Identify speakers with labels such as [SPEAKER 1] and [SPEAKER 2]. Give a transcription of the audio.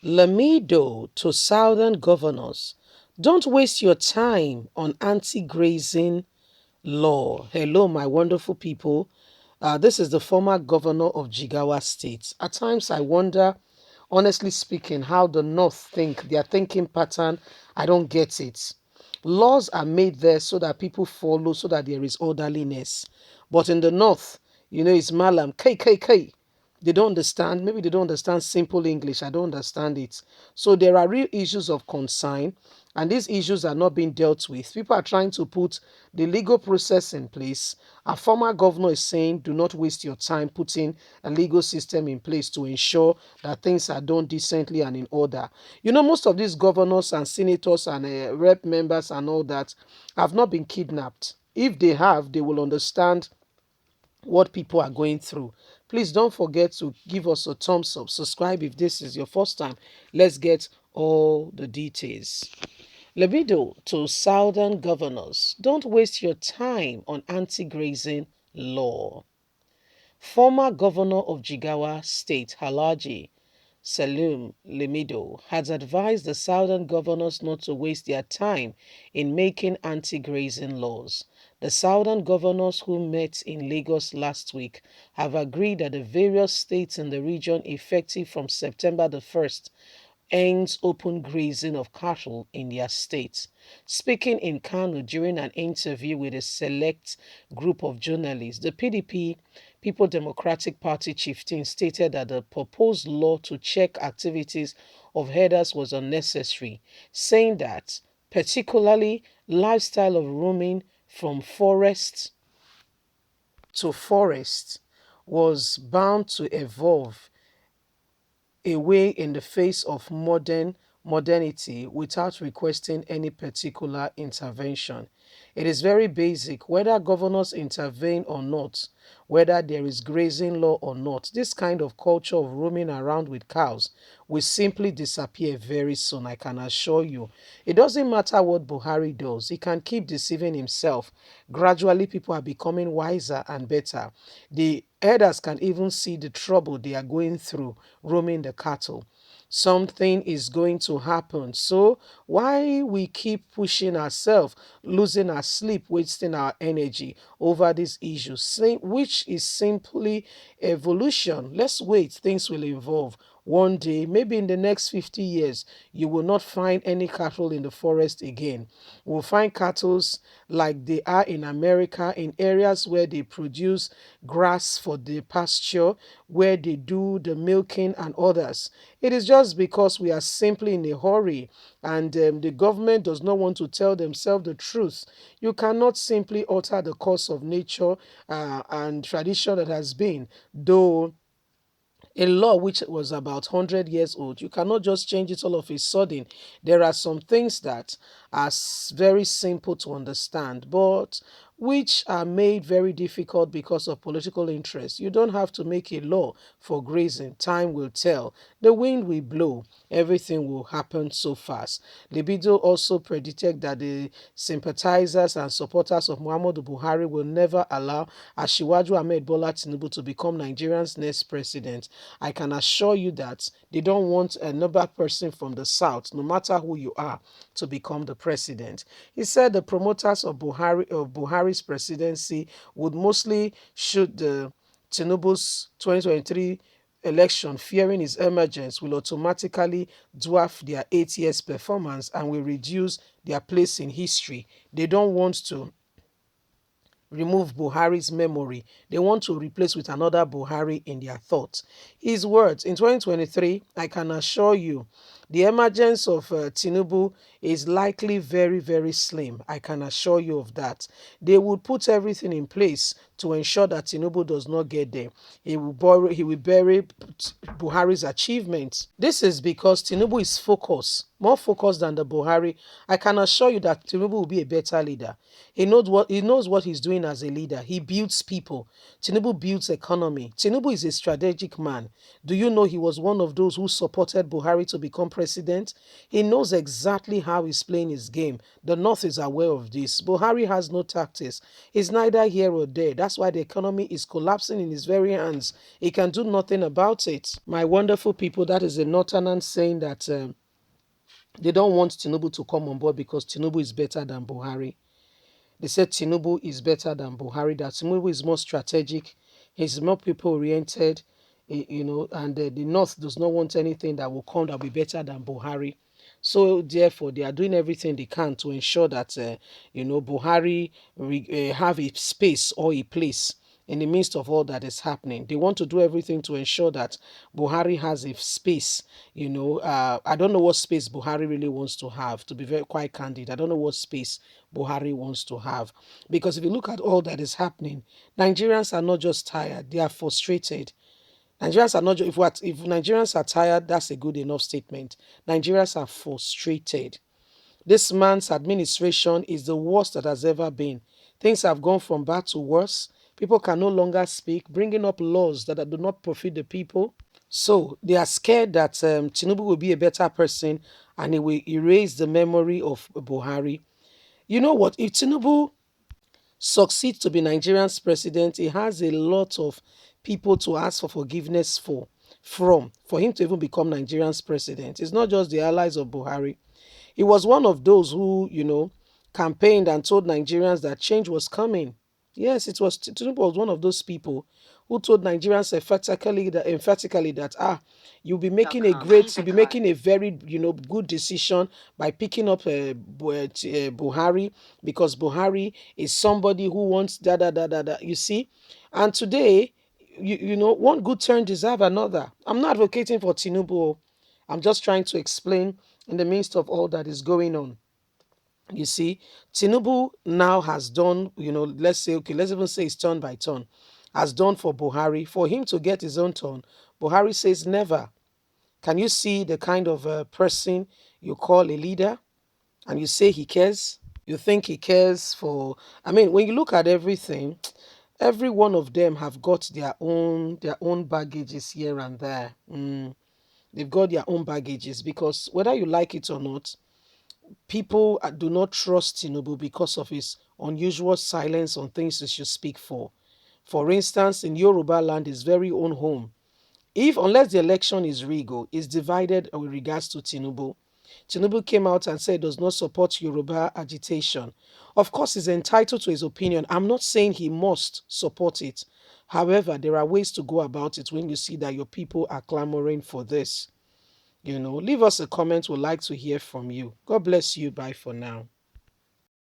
[SPEAKER 1] Lamido to Southern governors. Don't waste your time on anti-grazing law. Hello, my wonderful people. This is the former governor of Jigawa State. At times, I wonder, honestly speaking, how the North think, their thinking pattern. I don't get it. Laws are made there so that people follow, so that there is orderliness. But in the North, it's Malam, K, K, K. They don't understand. Maybe they don't understand simple English. I don't understand it. So there are real issues of concern, and these issues are not being dealt with. People are trying to put the legal process in place. A former governor is saying, do not waste your time putting a legal system in place to ensure that things are done decently and in order. Most of these governors and senators and rep members and all that have not been kidnapped. If they have, they will understand what people are going through. Please don't forget to give us a thumbs up, subscribe if this is your first time. Let's get all the details. Libido to Southern governors. Don't waste your time on anti-grazing law. Former governor of Jigawa State, Halaji Salum Limido, has advised the southern governors not to waste their time in making anti-grazing laws. The southern governors who met in Lagos last week have agreed that the various states in the region, effective from September the 1st, ends open grazing of cattle in their states. Speaking in Kano during an interview with a select group of journalists, the PDP, People Democratic Party chieftain, stated that the proposed law to check activities of herders was unnecessary, saying that particularly lifestyle of roaming from forest to forest was bound to evolve away in the face of modernity without requesting any particular intervention. It is very basic, whether governors intervene or not, whether there is grazing law or not. This kind of culture of roaming around with cows will simply disappear very soon, I can assure you. It doesn't matter what Buhari does, he can keep deceiving himself. Gradually, people are becoming wiser and better. The herders can even see the trouble they are going through roaming the cattle. Something is going to happen. So why we keep pushing ourselves, losing our sleep, wasting our energy over these issues, which is simply evolution. Let's wait, things will evolve. One day, maybe in the next 50 years, you will not find any cattle in the forest again. We'll find cattle like they are in America, in areas where they produce grass for the pasture, where they do the milking and others. It is just because we are simply in a hurry, and the government does not want to tell themselves the truth. You cannot simply alter the course of nature and tradition that has been, though a law which was about 100 years old. You cannot just change it all of a sudden. There are some things that are very simple to understand, but which are made very difficult because of political interest. You don't have to make a law for grazing. Time will tell. The wind will blow. Everything will happen so fast. Libido also predicted that the sympathizers and supporters of Muhammadu Buhari will never allow Ashiwaju Ahmed Bola Tinubu to become Nigeria's next president. I can assure you that they don't want another person from the south, no matter who you are, to become the president. He said the promoters of Buhari's presidency would mostly shoot the Tinubu's 2023 election, fearing his emergence will automatically dwarf their 8 years performance and will reduce their place in history. They don't want to remove Buhari's memory. They want to replace with another Buhari in their thoughts. His words in 2023, I can assure you, the emergence of Tinubu is likely very, very slim. I can assure you of that. They would put everything in place to ensure that Tinubu does not get there. He will bury Buhari's achievements. This is because Tinubu is focused, more focused than the Buhari. I can assure you that Tinubu will be a better leader. He knows what he's doing as a leader. He builds people. Tinubu builds economy. Tinubu is a strategic man. Do you know he was one of those who supported Buhari to become president. He knows exactly how he's playing his game. The North is aware of this. Buhari has no tactics. He's neither here or there. That's why the economy is collapsing in his very hands. He can do nothing about it. My wonderful people, that is a Northerners saying that they don't want Tinubu to come on board because Tinubu is better than Buhari. They said Tinubu is better than Buhari, that Tinubu is more strategic, he's more people oriented, and the North does not want anything that will come that will be better than Buhari. So therefore, they are doing everything they can to ensure that, Buhari have a space or a place in the midst of all that is happening. They want to do everything to ensure that Buhari has a space. I don't know what space Buhari really wants to have, to be very quite candid. I don't know what space Buhari wants to have. Because if you look at all that is happening, Nigerians are not just tired, they are frustrated. Nigerians are not just, if Nigerians are tired, that's a good enough statement. Nigerians are frustrated. This man's administration is the worst that has ever been. Things have gone from bad to worse. People can no longer speak, bringing up laws that do not profit the people. So they are scared that Tinubu will be a better person and he will erase the memory of Buhari. You know what? If Tinubu succeeds to be Nigerian's president, he has a lot of people to ask for forgiveness for him to even become Nigerian's president. It's not just the allies of Buhari. He was one of those who, campaigned and told Nigerians that change was coming. Yes, it was Tinubu was one of those people who told Nigerians emphatically that you'll be making a very good decision by picking up Buhari, because Buhari is somebody who wants da da da da da. You see, and today, one good turn deserve another. I'm not advocating for Tinubu. I'm just trying to explain in the midst of all that is going on. You see, Tinubu now has done, let's say, okay, let's even say it's turn by turn, has done for Buhari. For him to get his own turn, Buhari says never. Can you see the kind of person you call a leader and you say he cares? You think he cares for, I mean, when you look at everything, every one of them have got their own baggages here and there. They've got their own baggages, because whether you like it or not, people do not trust Tinubu because of his unusual silence on things he should speak for. For instance, in Yoruba land, his very own home, if unless the election is regal, is divided with regards to Tinubu. Tinubu came out and said he does not support Yoruba agitation. Of course, he's entitled to his opinion. I'm not saying he must support it. However, there are ways to go about it when you see that your people are clamoring for this. Leave us a comment. We'd like to hear from you. God bless you. Bye for now.